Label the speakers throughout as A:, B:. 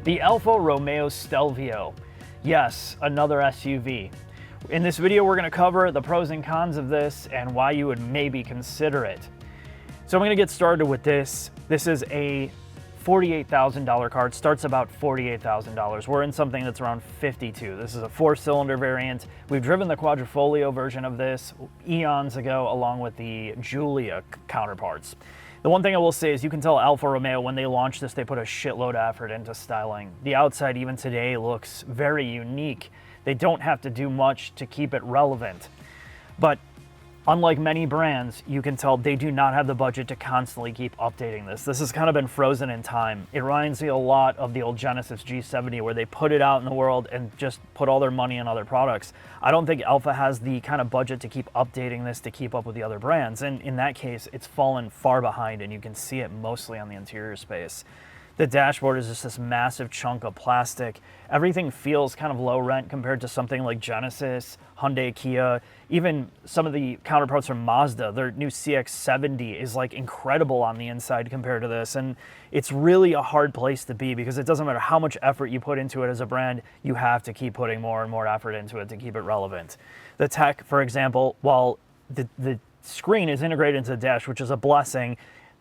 A: The Alfa Romeo Stelvio. Yes, another SUV. In this video, we're going to cover the pros and cons of this and why you would maybe consider it. So I'm going to get started with this. This is a $48,000 car. It starts about $48,000. We're in something that's around $52,000. This is a 4-cylinder variant. We've driven the Quadrifoglio version of this eons ago, along with the Giulia counterparts. The one thing I will say is you can tell Alfa Romeo when they launched this, they put a shitload of effort into styling. The outside even today looks very unique. They don't have to do much to keep it relevant. But unlike many brands, you can tell they do not have the budget to constantly keep updating this. This has kind of been frozen in time. It reminds me a lot of the old Genesis G70 where they put it out in the world and just put all their money in other products. I don't think Alfa has the kind of budget to keep updating this to keep up with the other brands. And in that case, it's fallen far behind, and you can see it mostly on the interior space. The dashboard is just this massive chunk of plastic. Everything feels kind of low rent compared to something like Genesis, Hyundai, Kia, even some of the counterparts from Mazda. Their new CX70 is like incredible on the inside compared to this. And it's really a hard place to be because it doesn't matter how much effort you put into it as a brand, you have to keep putting more and more effort into it to keep it relevant. The tech, for example, while the screen is integrated into the dash, which is a blessing,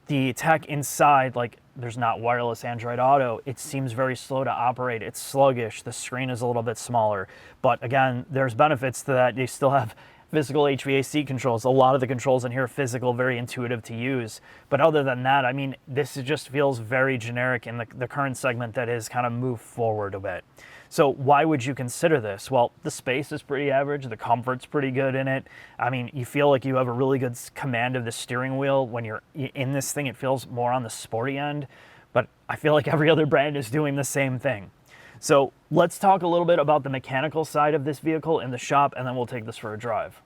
A: the tech inside, like there's not wireless Android Auto, it seems very slow to operate. It's sluggish. The screen is a little bit smaller. But again, there's benefits to that. You still have physical HVAC controls. A lot of the controls in here are physical, very intuitive to use. But other than that, I mean, this just feels very generic in the current segment that has kind of moved forward a bit. So why would you consider this? Well, the space is pretty average. The comfort's pretty good in it. I mean, you feel like you have a really good command of the steering wheel. When you're in this thing, it feels more on the sporty end. But I feel like every other brand is doing the same thing. So let's talk a little bit about the mechanical side of this vehicle in the shop, and then we'll take this for a drive.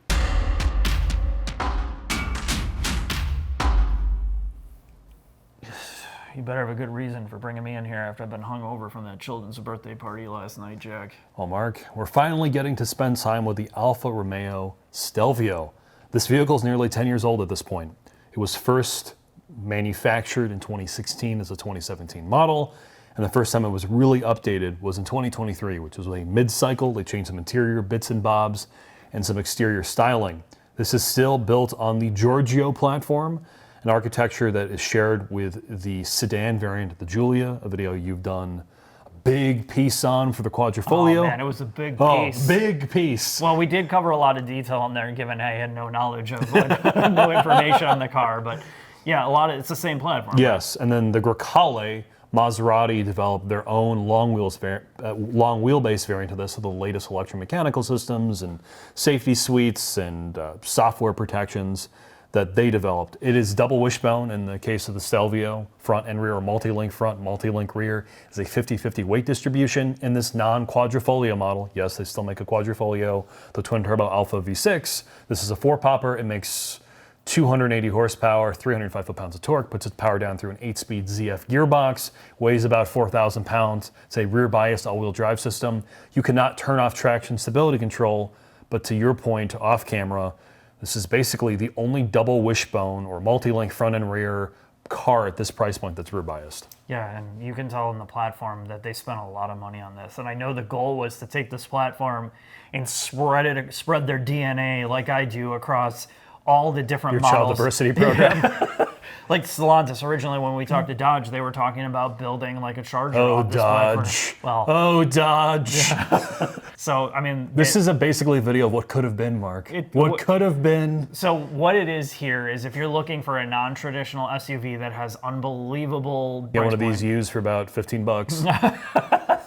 A: You better have a good reason for bringing me in here after I've been hungover from that children's birthday party last night, Jack.
B: Well, Mark, we're finally getting to spend time with the Alfa Romeo Stelvio. This vehicle is nearly 10 years old at this point. It was first manufactured in 2016 as a 2017 model, and the first time it was really updated was in 2023, which was a mid-cycle. They changed some interior bits and bobs and some exterior styling. This is still built on the Giorgio platform, an architecture that is shared with the sedan variant of the Giulia, a video you've done a big piece on for the Quadrifoglio.
A: Oh man, it was a big piece.
B: Oh, big piece.
A: Well, we did cover a lot of detail on there, given I had no knowledge of no information on the car, but yeah, it's the same platform.
B: Yes, and then the Grecale, Maserati developed their own long wheelbase variant of this with the latest electromechanical systems and safety suites and software protections that they developed. It is double wishbone in the case of the Stelvio, front and rear, or multi-link front, multi-link rear. It's a 50-50 weight distribution in this non-Quadrifoglio model. Yes, they still make a Quadrifoglio, the twin-turbo Alfa V6. This is a 4-popper. It makes 280 horsepower, 305 foot-pounds of torque, puts its power down through an 8-speed ZF gearbox, weighs about 4,000 pounds. It's a rear-biased all-wheel drive system. You cannot turn off traction stability control, but to your point off camera, this is basically the only double wishbone or multi-link front and rear car at this price point that's rear biased.
A: Yeah, and you can tell in the platform that they spent a lot of money on this. And I know the goal was to take this platform and spread their DNA like I do across all the different models.
B: Your child diversity program.
A: Yeah. Like Stellantis, originally when we talked to Dodge, they were talking about building like a Charger on this
B: Dodge.
A: platform.
B: Well, oh, Dodge.
A: Yeah. So, I mean...
B: This is basically a video of what could have been, Mark. What could have been.
A: So what it is here is if you're looking for a non-traditional SUV that has unbelievable...
B: Get one of these used for about $15.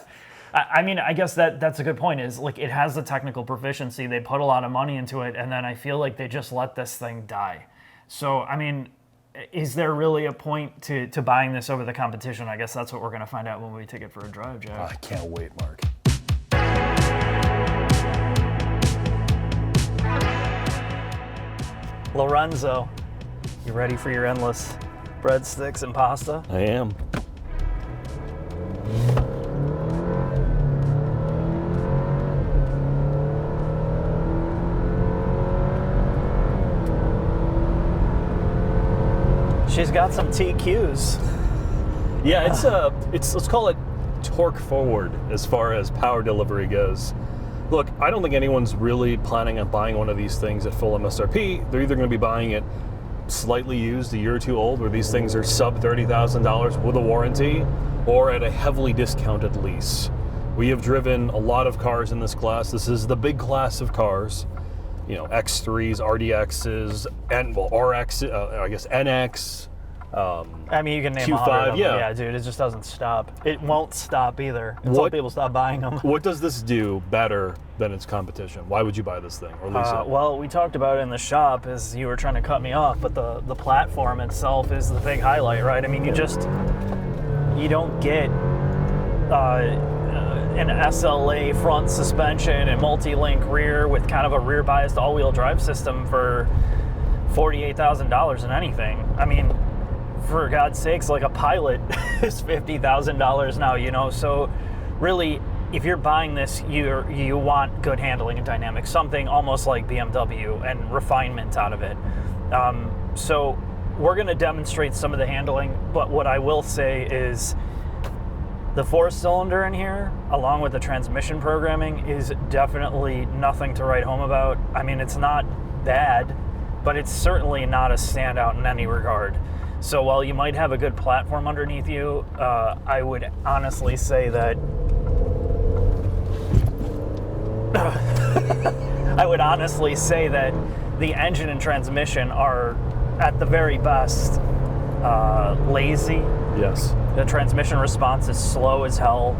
A: I mean, I guess that's a good point, is like it has the technical proficiency. They put a lot of money into it, and then I feel like they just let this thing die. So, I mean, is there really a point to buying this over the competition? I guess that's what we're going to find out when we take it for a drive, Jack.
B: I can't wait, Mark.
A: Lorenzo, you ready for your endless breadsticks and pasta?
B: I am.
A: She's got some TQs.
B: Yeah, it's let's call it torque forward as far as power delivery goes. Look, I don't think anyone's really planning on buying one of these things at full MSRP. They're either going to be buying it slightly used, a year or two old, where these things are sub $30,000 with a warranty, or at a heavily discounted lease. We have driven a lot of cars in this class. This is the big class of cars. You know, X3s, RDXs, and well, RX, I guess NX.
A: I mean, you can name
B: Q5,
A: 100 of them.
B: yeah.
A: Yeah, dude, it just doesn't stop. It won't stop either until people stop buying them.
B: What does this do better than its competition? Why would you buy this thing or lease it?
A: Well, we talked about it in the shop as you were trying to cut me off, but the platform itself is the big highlight, right? I mean, you don't get an SLA front suspension and multi-link rear with kind of a rear-biased all-wheel drive system for $48,000 in anything. I mean, for God's sakes, like a Pilot is $50,000 now, you know? So really, if you're buying this, you want good handling and dynamics, something almost like BMW and refinement out of it. So we're gonna demonstrate some of the handling, but what I will say is the 4-cylinder in here, along with the transmission programming, is definitely nothing to write home about. I mean, it's not bad, but it's certainly not a standout in any regard. So while you might have a good platform underneath you, I would honestly say that the engine and transmission are, at the very best, lazy.
B: Yes.
A: The transmission response is slow as hell.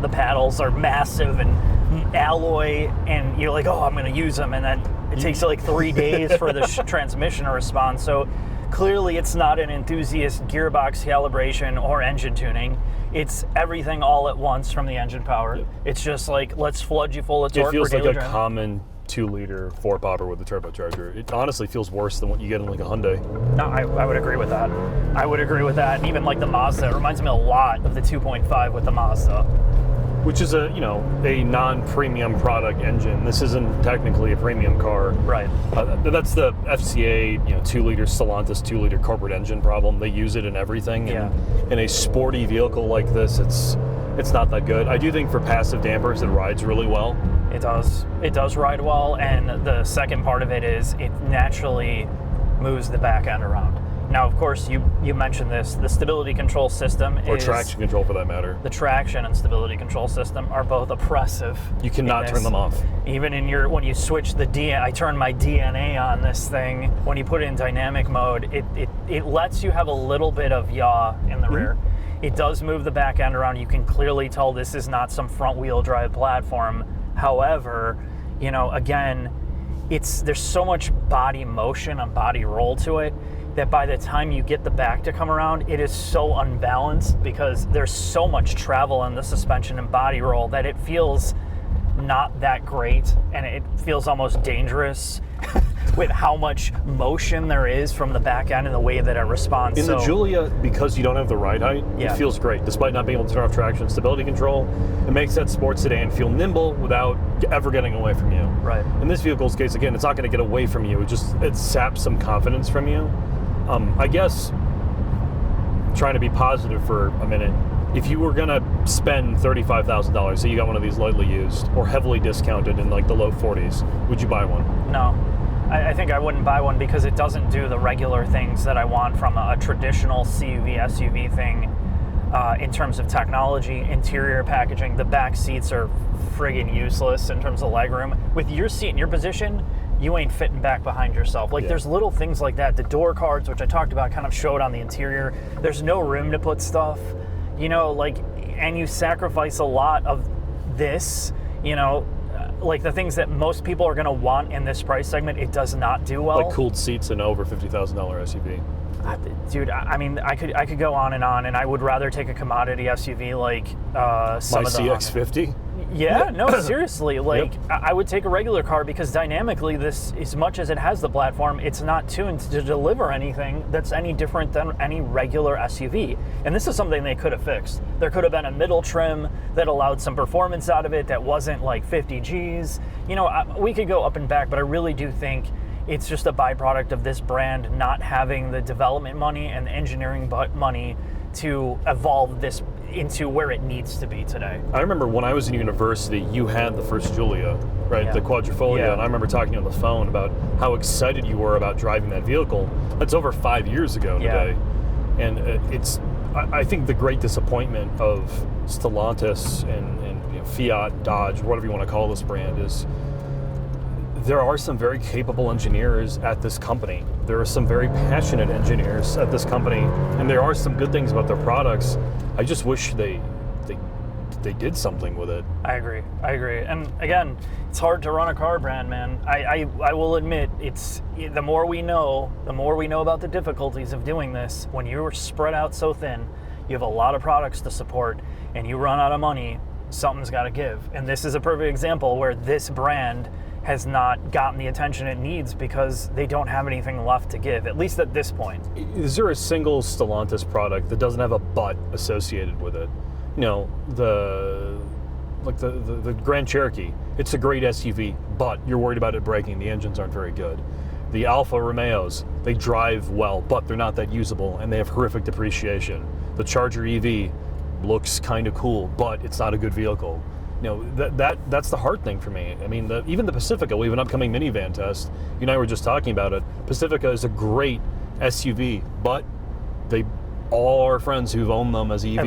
A: The paddles are massive and alloy, and you're like, oh, I'm going to use them, and then it takes you like 3 days for the transmission to respond. So clearly it's not an enthusiast gearbox calibration or engine tuning. It's everything all at once from the engine power. Yep. It's just like, let's flood you full of torque.
B: It feels like a
A: driving.
B: common 2-liter 4-popper with a turbocharger. It honestly feels worse than what you get in like a Hyundai.
A: No, I would agree with that. I would agree with that. And even like the Mazda, it reminds me a lot of the 2.5 with the Mazda.
B: Which is a non-premium product engine. This isn't technically a premium car.
A: Right.
B: That's the FCA 2-liter Stellantis 2-liter corporate engine problem. They use it in everything.
A: Yeah.
B: And in a sporty vehicle like this, it's not that good. I do think for passive dampers, it rides really well.
A: It does. It does ride well, and the second part of it is it naturally moves the back end around. Now, of course, you mentioned this. The stability control system
B: or traction control, for that matter.
A: The traction and stability control system are both oppressive.
B: You cannot turn them off.
A: Even when you switch I turn my DNA on this thing. When you put it in dynamic mode, it lets you have a little bit of yaw in the rear. It does move the back end around. You can clearly tell this is not some front wheel drive platform. However, again, there's so much body motion and body roll to it that by the time you get the back to come around, it is so unbalanced because there's so much travel in the suspension and body roll that it feels not that great, and it feels almost dangerous with how much motion there is from the back end and the way that it responds.
B: In the Giulia, because you don't have the ride height,
A: yeah,
B: it feels great. Despite not being able to turn off traction and stability control, it makes that sports sedan feel nimble without ever getting away from you.
A: Right.
B: In this vehicle's case, again, it's not going to get away from you. It saps some confidence from you. I guess, trying to be positive for a minute, if you were going to spend $35,000, say you got one of these lightly used or heavily discounted in like the low 40s, would you buy one?
A: No. I think I wouldn't buy one because it doesn't do the regular things that I want from a traditional CUV, SUV thing in terms of technology, interior packaging. The back seats are friggin' useless in terms of legroom. With your seat in your position, you ain't fitting back behind yourself. Like, there's little things like that. The door cards, which I talked about, kind of showed on the interior. There's no room to put stuff, and you sacrifice a lot of this, like the things that most people are going to want in this price segment. It does not do well.
B: Like cooled seats in over $50,000 SUV.
A: Dude, I mean, I could go on, and I would rather take a commodity SUV like some
B: My
A: of the
B: CX70.
A: Yeah, no, seriously. Like, yep. I would take a regular car because dynamically, this, as much as it has the platform, it's not tuned to deliver anything that's any different than any regular SUV. And this is something they could have fixed. There could have been a middle trim that allowed some performance out of it that wasn't like 50 Gs. We could go up and back, but I really do think it's just a byproduct of this brand not having the development money and the engineering money to evolve this into where it needs to be today.
B: I remember when I was in university, you had the first Giulia, right?
A: Yeah.
B: The Quadrifoglio,
A: Yeah.
B: and I remember talking on the phone about how excited you were about driving that vehicle. That's over 5 years ago today. And I think the great disappointment of Stellantis and you know, Fiat, Dodge, whatever you want to call this brand, is there are some very capable engineers at this company. There are some very passionate engineers at this company, and there are some good things about their products. I just wish they did something with it.
A: I agree. And again, it's hard to run a car brand, man. I will admit, the more we know about the difficulties of doing this. When you're spread out so thin, you have a lot of products to support, and you run out of money, something's got to give. And this is a perfect example where this brand has not gotten the attention it needs because they don't have anything left to give, at least at this point.
B: Is there a single Stellantis product that doesn't have a but associated with it? You know, the Grand Cherokee, it's a great SUV, but you're worried about it braking. The engines aren't very good. The Alfa Romeos, they drive well, but they're not that usable, and they have horrific depreciation. The Charger EV looks kind of cool, but it's not a good vehicle. You know, that's the hard thing for me. I mean, even the Pacifica, we have an upcoming minivan test. You and I were just talking about it. Pacifica is a great SUV, but all our friends who've owned them as EVs have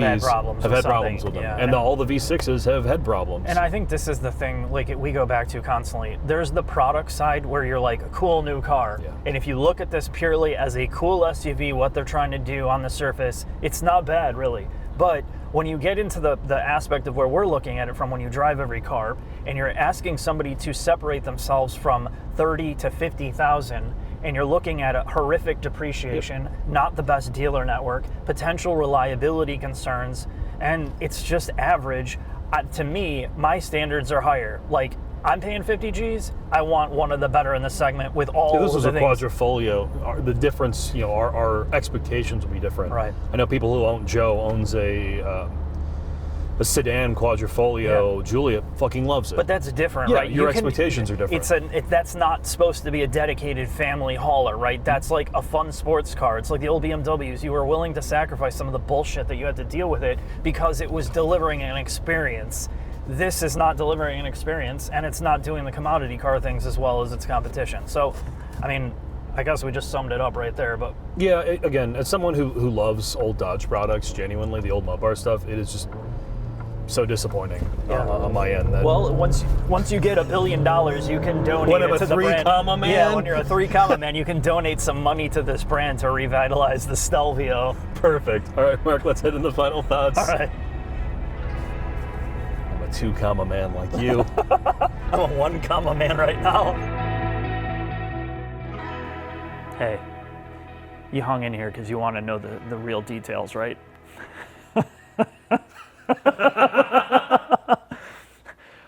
B: had problems with them.
A: Yeah.
B: And all the V6s have had problems.
A: And I think this is the thing, like we go back to constantly. There's the product side where you're like, a cool new car.
B: Yeah.
A: And if you look at this purely as a cool SUV, what they're trying to do on the surface, it's not bad, really. But when you get into the aspect of where we're looking at it from, when you drive every car and you're asking somebody to separate themselves from 30 to 50,000, and you're looking at a horrific depreciation, not the best dealer network, potential reliability concerns, and it's just average. To me, my standards are higher. Like, I'm paying 50 G's. I want one of the better in the segment with all
B: this is
A: the
B: a
A: things.
B: Quadrifoglio. The difference, you know, our expectations will be different.
A: Right.
B: I know people who own Joe owns a sedan Quadrifoglio. Giulia fucking loves it.
A: But that's different,
B: Yeah,
A: right?
B: your expectations are different.
A: That's not supposed to be a dedicated family hauler, right? That's like a fun sports car. It's like the old BMWs. You were willing to sacrifice some of the bullshit that you had to deal with it because it was delivering an experience. This is not delivering an experience, and it's not doing the commodity car things as well as its competition. So, I mean, I guess we just summed it up right there. But
B: yeah, again, as someone who loves old Dodge products, genuinely, the old Mopar stuff, it is just so disappointing on my end.
A: Well, once you get $1 billion, you can donate it to the brand.
B: Comma man?
A: Yeah, when you're a 3 comma man, you can donate some money to this brand to revitalize the Stelvio.
B: Perfect. All right, Mark, let's head into final thoughts.
A: All right.
B: I'm a 2 comma man like you.
A: I'm a 1 comma man right now. Hey, you hung in here because you want to know the real details, right?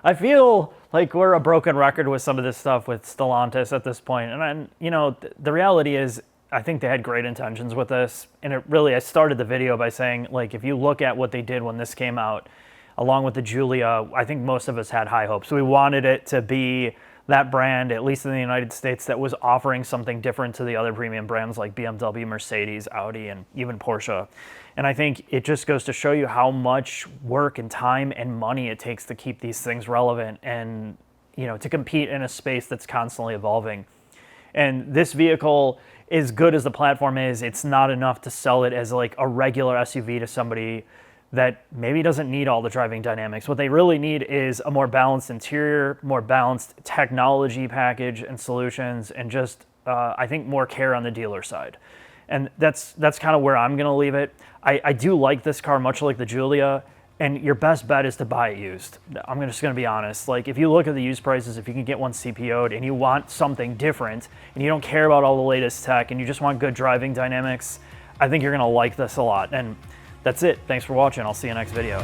A: I feel like we're a broken record with some of this stuff with Stellantis at this point. And you know, the reality is, I think they had great intentions with this. And I started the video by saying, like, if you look at what they did when this came out, along with the Giulia, I think most of us had high hopes. We wanted it to be that brand, at least in the United States, that was offering something different to the other premium brands like BMW, Mercedes, Audi, and even Porsche. And I think it just goes to show you how much work and time and money it takes to keep these things relevant and, you know, to compete in a space that's constantly evolving. And this vehicle, as good as the platform is, it's not enough to sell it as like a regular SUV to somebody that maybe doesn't need all the driving dynamics. What they really need is a more balanced interior, more balanced technology package and solutions, and just, I think, more care on the dealer side. And that's kind of where I'm gonna leave it. I do like this car, much like the Giulia, and your best bet is to buy it used. I'm just gonna be honest. Like, if you look at the used prices, if you can get one CPO'd and you want something different, and you don't care about all the latest tech, and you just want good driving dynamics, I think you're gonna like this a lot. And that's it. Thanks for watching. I'll see you next video.